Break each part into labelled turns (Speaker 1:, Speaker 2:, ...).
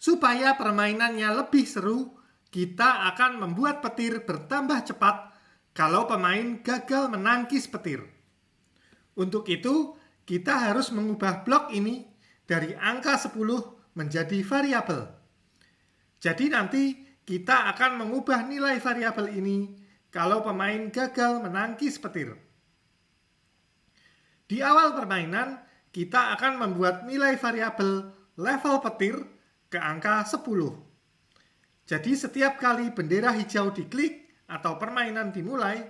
Speaker 1: Supaya permainannya lebih seru, kita akan membuat petir bertambah cepat kalau pemain gagal menangkis petir. Untuk itu, kita harus mengubah blok ini dari angka 10 menjadi variabel. Jadi nanti kita akan mengubah nilai variabel ini kalau pemain gagal menangkis petir. Di awal permainan, kita akan membuat nilai variabel level petir ke angka 10. Jadi setiap kali bendera hijau diklik atau permainan dimulai,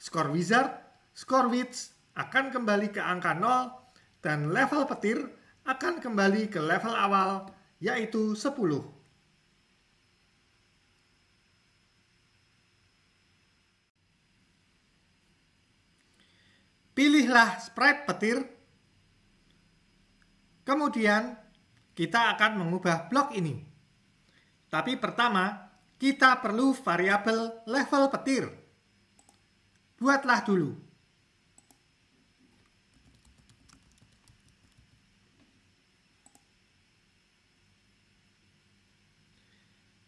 Speaker 1: skor wizard, skor witch akan kembali ke angka 0 dan level petir akan kembali ke level awal, yaitu 10. Pilihlah sprite petir. Kemudian kita akan mengubah blok ini. Tapi pertama, kita perlu variabel level petir. Buatlah dulu.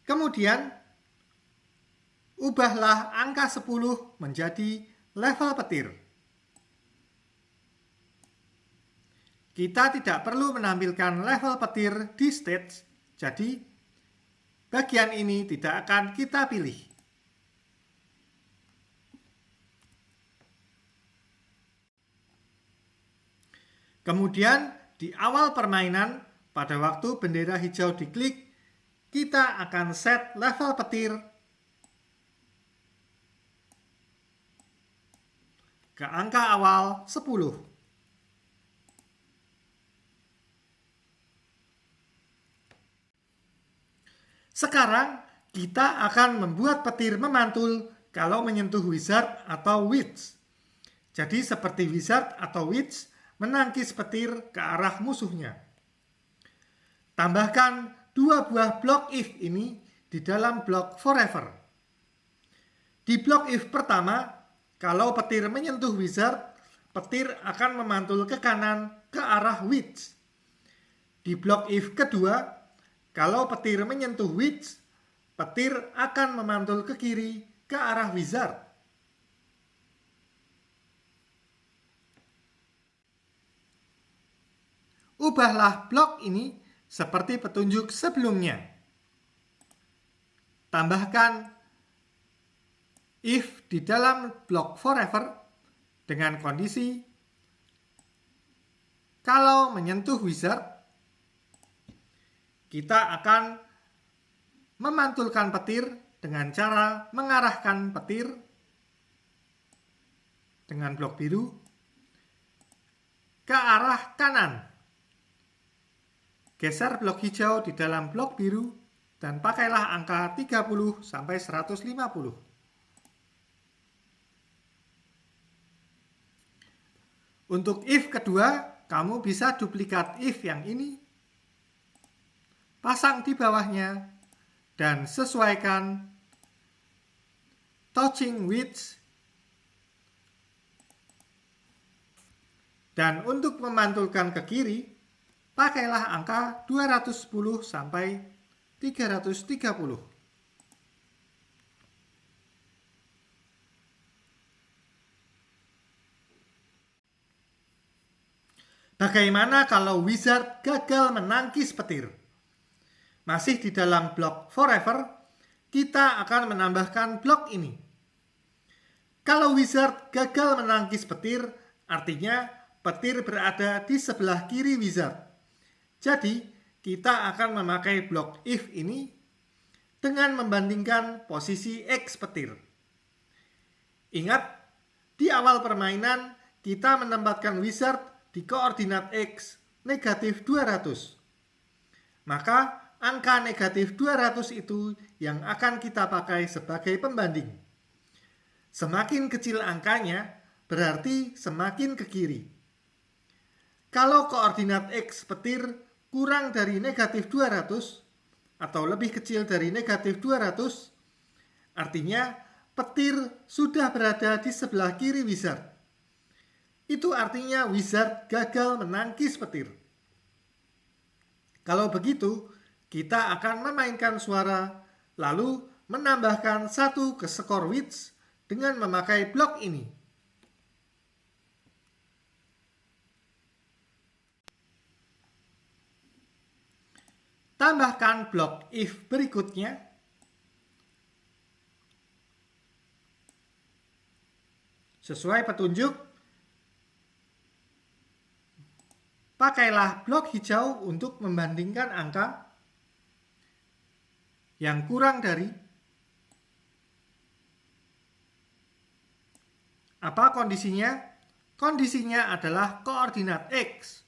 Speaker 1: Kemudian, ubahlah angka 10 menjadi level petir. Kita tidak perlu menampilkan level petir di stage, jadi bagian ini tidak akan kita pilih. Kemudian di awal permainan, pada waktu bendera hijau diklik, kita akan set level petir ke angka awal 10. Sekarang kita akan membuat petir memantul kalau menyentuh wizard atau witch. Jadi seperti wizard atau witch menangkis petir ke arah musuhnya. Tambahkan 2 buah blok if ini di dalam blok forever. Di blok if pertama, kalau petir menyentuh wizard, petir akan memantul ke kanan ke arah witch. Di blok if kedua, kalau petir menyentuh witch, petir akan memantul ke kiri ke arah wizard. Ubahlah blok ini seperti petunjuk sebelumnya. Tambahkan if di dalam blok forever dengan kondisi kalau menyentuh wizard, kita akan memantulkan petir dengan cara mengarahkan petir dengan blok biru ke arah kanan. Geser blok hijau di dalam blok biru dan pakailah angka 30 sampai 150. Untuk if kedua, kamu bisa duplikat if yang ini, pasang di bawahnya, dan sesuaikan touching witch. Dan untuk memantulkan ke kiri, pakailah angka 210 sampai 330. Bagaimana kalau wizard gagal menangkis petir? Masih di dalam blok forever, kita akan menambahkan blok ini. Kalau wizard gagal menangkis petir, artinya petir berada di sebelah kiri wizard. Jadi, kita akan memakai blok if ini dengan membandingkan posisi X petir. Ingat, di awal permainan kita menempatkan wizard di koordinat X negatif 200. Maka angka negatif 200 itu yang akan kita pakai sebagai pembanding. Semakin kecil angkanya, berarti semakin ke kiri. Kalau koordinat X petir kurang dari negatif 200 atau lebih kecil dari negatif 200, artinya petir sudah berada di sebelah kiri wizard. Itu artinya wizard gagal menangkis petir. Kalau begitu, kita akan memainkan suara, lalu menambahkan 1 ke skor Wits dengan memakai blok ini. Tambahkan blok if berikutnya. Sesuai petunjuk, pakailah blok hijau untuk membandingkan angka yang kurang dari. Apa kondisinya? Kondisinya adalah koordinat X.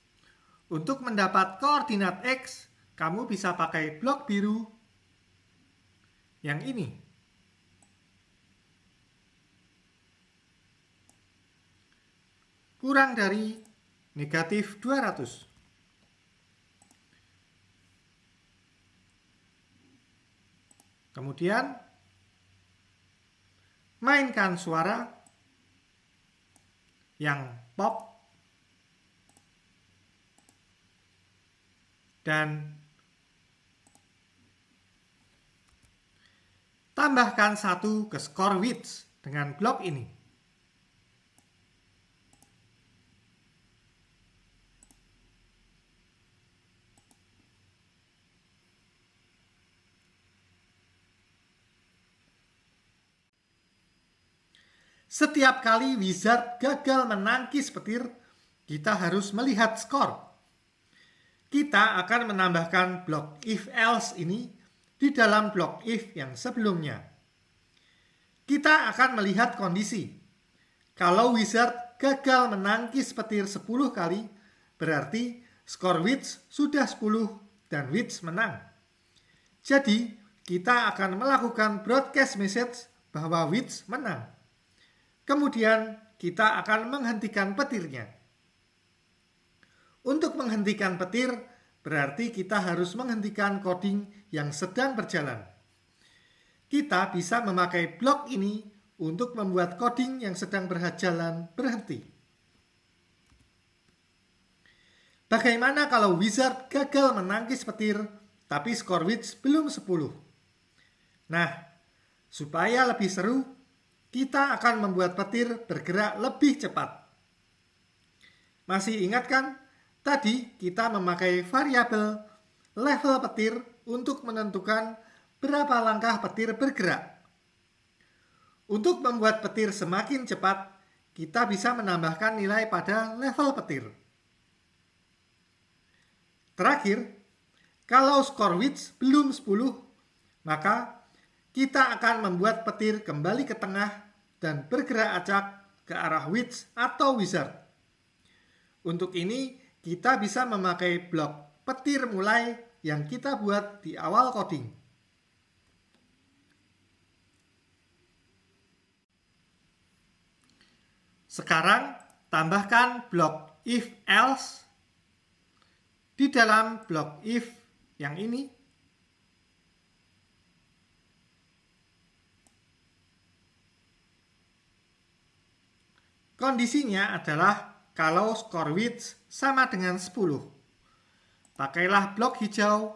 Speaker 1: Untuk mendapat koordinat X, kamu bisa pakai blok biru yang ini. Kurang dari negatif 200. Kemudian, mainkan suara yang pop dan tambahkan 1 ke skor Wits dengan blok ini. Setiap kali Wizard gagal menangkis petir, kita harus melihat skor. Kita akan menambahkan blok if else ini di dalam blok if yang sebelumnya. Kita akan melihat kondisi. Kalau Wizard gagal menangkis petir 10 kali, berarti skor Wits sudah 10 dan Wits menang. Jadi, kita akan melakukan broadcast message bahwa Wits menang. Kemudian kita akan menghentikan petirnya. Untuk menghentikan petir, berarti kita harus menghentikan coding yang sedang berjalan. Kita bisa memakai blok ini untuk membuat coding yang sedang berjalan berhenti. Bagaimana kalau Wizard gagal menangkis petir, tapi skor Wits belum 10? Nah, supaya lebih seru, kita akan membuat petir bergerak lebih cepat. Masih ingat kan? Tadi kita memakai variabel level petir untuk menentukan berapa langkah petir bergerak. Untuk membuat petir semakin cepat, kita bisa menambahkan nilai pada level petir. Terakhir, kalau skor Wits belum 10, maka kita akan membuat petir kembali ke tengah dan bergerak acak ke arah Wits atau Wizard. Untuk ini, kita bisa memakai blok petir mulai yang kita buat di awal coding. Sekarang, tambahkan blok if else di dalam blok if yang ini. Kondisinya adalah kalau skor Wits sama dengan 10. Pakailah blok hijau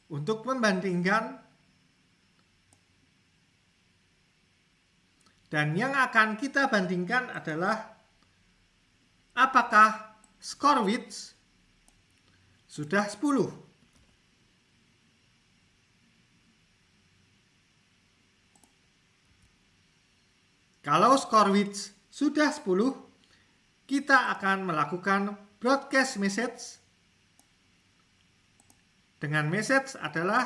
Speaker 1: untuk membandingkan, dan yang akan kita bandingkan adalah apakah skor Wits sudah 10. Kalau skor Wits sudah 10, kita akan melakukan broadcast message. Dengan message adalah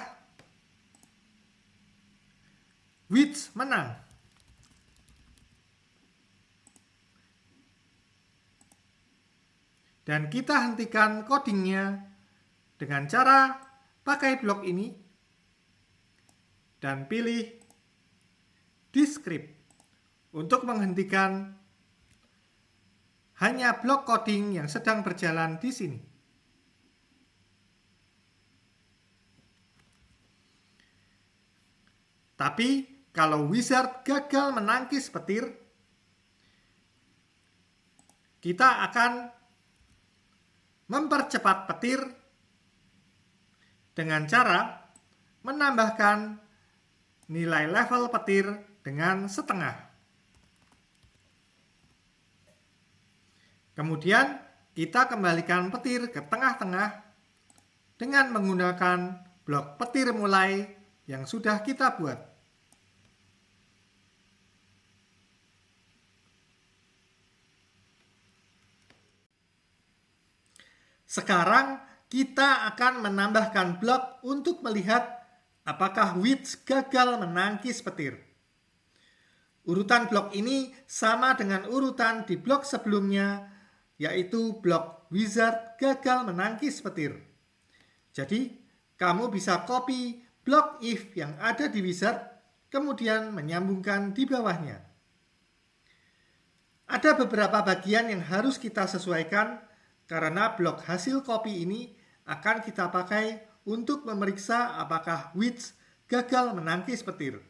Speaker 1: Wits menang. Dan kita hentikan codingnya dengan cara pakai blok ini dan pilih Descript untuk menghentikan hanya blok coding yang sedang berjalan di sini. Tapi kalau Wizard gagal menangkis petir, kita akan mempercepat petir dengan cara menambahkan nilai level petir dengan setengah. Kemudian kita kembalikan petir ke tengah-tengah dengan menggunakan blok petir mulai yang sudah kita buat. Sekarang kita akan menambahkan blok untuk melihat apakah Witch gagal menangkis petir. Urutan blok ini sama dengan urutan di blok sebelumnya, yaitu blok Wizard gagal menangkis petir. Jadi, kamu bisa copy blok if yang ada di Wizard, kemudian menyambungkan di bawahnya. Ada beberapa bagian yang harus kita sesuaikan, karena blok hasil copy ini akan kita pakai untuk memeriksa apakah Witch gagal menangkis petir.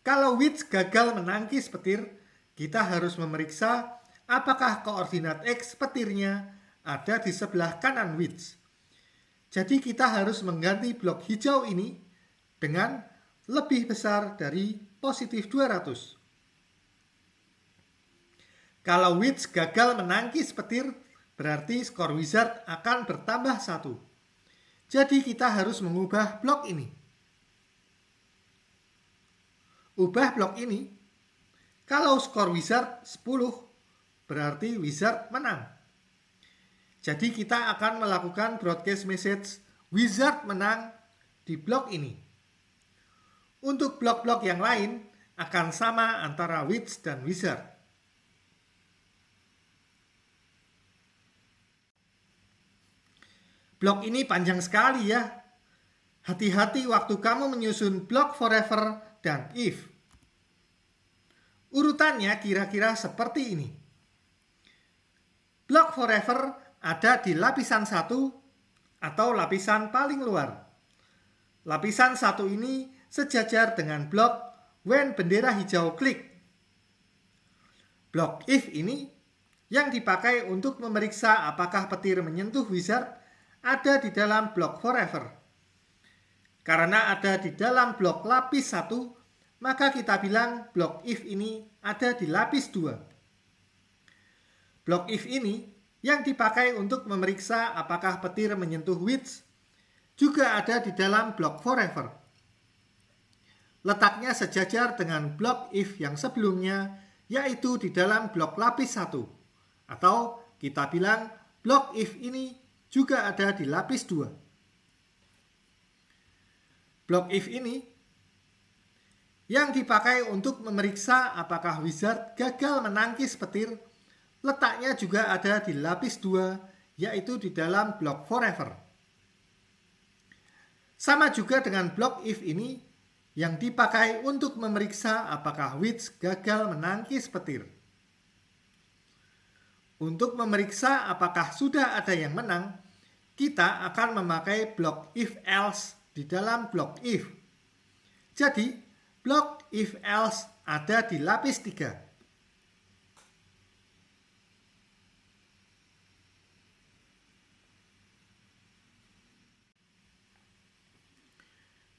Speaker 1: Kalau Witch gagal menangkis petir, kita harus memeriksa apakah koordinat X petirnya ada di sebelah kanan Witch. Jadi kita harus mengganti blok hijau ini dengan lebih besar dari positif 200. Kalau Witch gagal menangkis petir, berarti skor Wizard akan bertambah 1. Jadi kita harus mengubah blok ini. Ubah blok ini. Kalau skor Wizard 10, berarti Wizard menang. Jadi kita akan melakukan broadcast message Wizard menang di blok ini. Untuk blok-blok yang lain akan sama antara Witch dan Wizard. Blok ini panjang sekali ya. Hati-hati waktu kamu menyusun blok forever dan if. Urutannya kira-kira seperti ini. Blok forever ada di lapisan 1 atau lapisan paling luar. Lapisan 1 ini sejajar dengan blok when bendera hijau klik. Blok if ini yang dipakai untuk memeriksa apakah petir menyentuh Wizard ada di dalam blok forever. Karena ada di dalam blok lapis 1, maka kita bilang blok if ini ada di lapis 2. Blok if ini yang dipakai untuk memeriksa apakah petir menyentuh Witch juga ada di dalam blok forever. Letaknya sejajar dengan blok if yang sebelumnya, yaitu di dalam blok lapis 1. Atau kita bilang blok if ini juga ada di lapis 2. Blok if ini yang dipakai untuk memeriksa apakah Wizard gagal menangkis petir, letaknya juga ada di lapis 2, yaitu di dalam blok forever. Sama juga dengan blok if ini yang dipakai untuk memeriksa apakah Witch gagal menangkis petir. Untuk memeriksa apakah sudah ada yang menang, kita akan memakai blok if else di dalam blok if. Jadi, blok if else ada di lapis 3.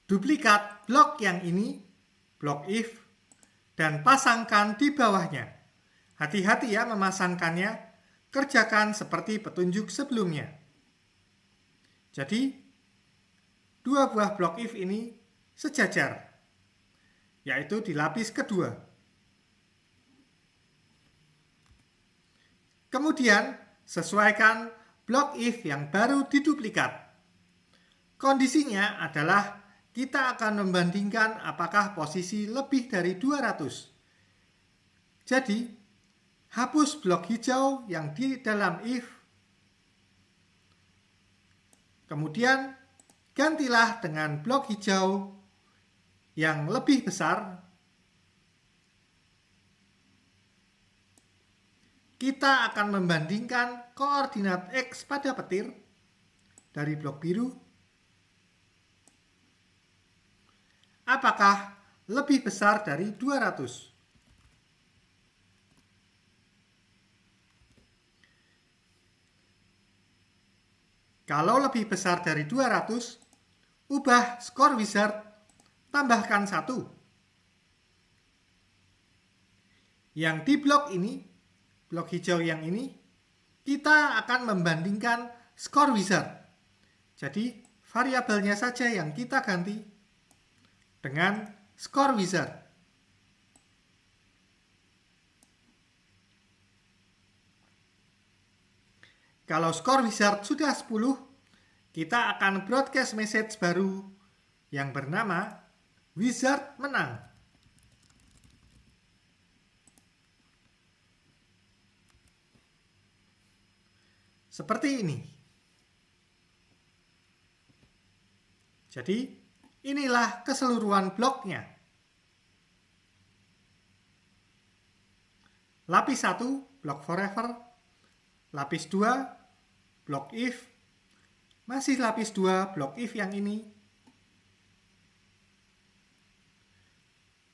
Speaker 1: Duplikat blok yang ini, blok if, dan pasangkan di bawahnya. Hati-hati ya memasangkannya, kerjakan seperti petunjuk sebelumnya. Jadi, dua buah blok if ini sejajar, yaitu di lapis kedua. Kemudian, sesuaikan blok if yang baru diduplikat. Kondisinya adalah kita akan membandingkan apakah posisi lebih dari 200. Jadi, hapus blok hijau yang di dalam if. Kemudian, gantilah dengan blok hijau yang lebih besar. Kita akan membandingkan koordinat X pada petir dari blok biru. Apakah lebih besar dari 200? Kalau lebih besar dari 200, ubah skor wizard, tambahkan 1. Yang di blok ini, blok hijau yang ini, kita akan membandingkan skor wizard. Jadi, variabelnya saja yang kita ganti dengan skor wizard. Kalau skor wizard sudah 10, kita akan broadcast message baru yang bernama wizard menang. Seperti ini. Jadi, inilah keseluruhan bloknya. Lapis 1, blok forever. Lapis 2, blok if. Masih lapis 2, blok if yang ini.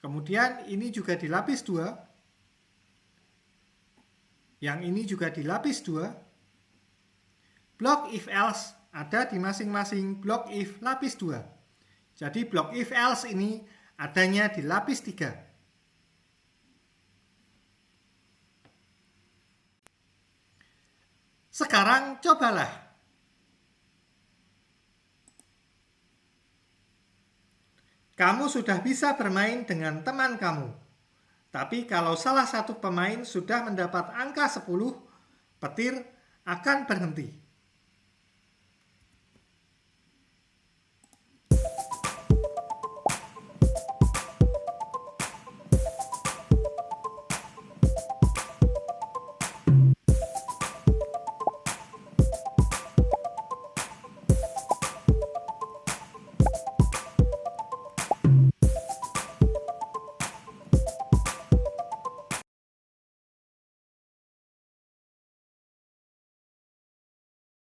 Speaker 1: Kemudian ini juga di lapis 2. Yang ini juga di lapis 2. Blok if else ada di masing-masing blok if lapis 2. Jadi blok if else ini adanya di lapis 3. Sekarang cobalah. Kamu sudah bisa bermain dengan teman kamu. Tapi kalau salah satu pemain sudah mendapat angka 10, petir akan berhenti.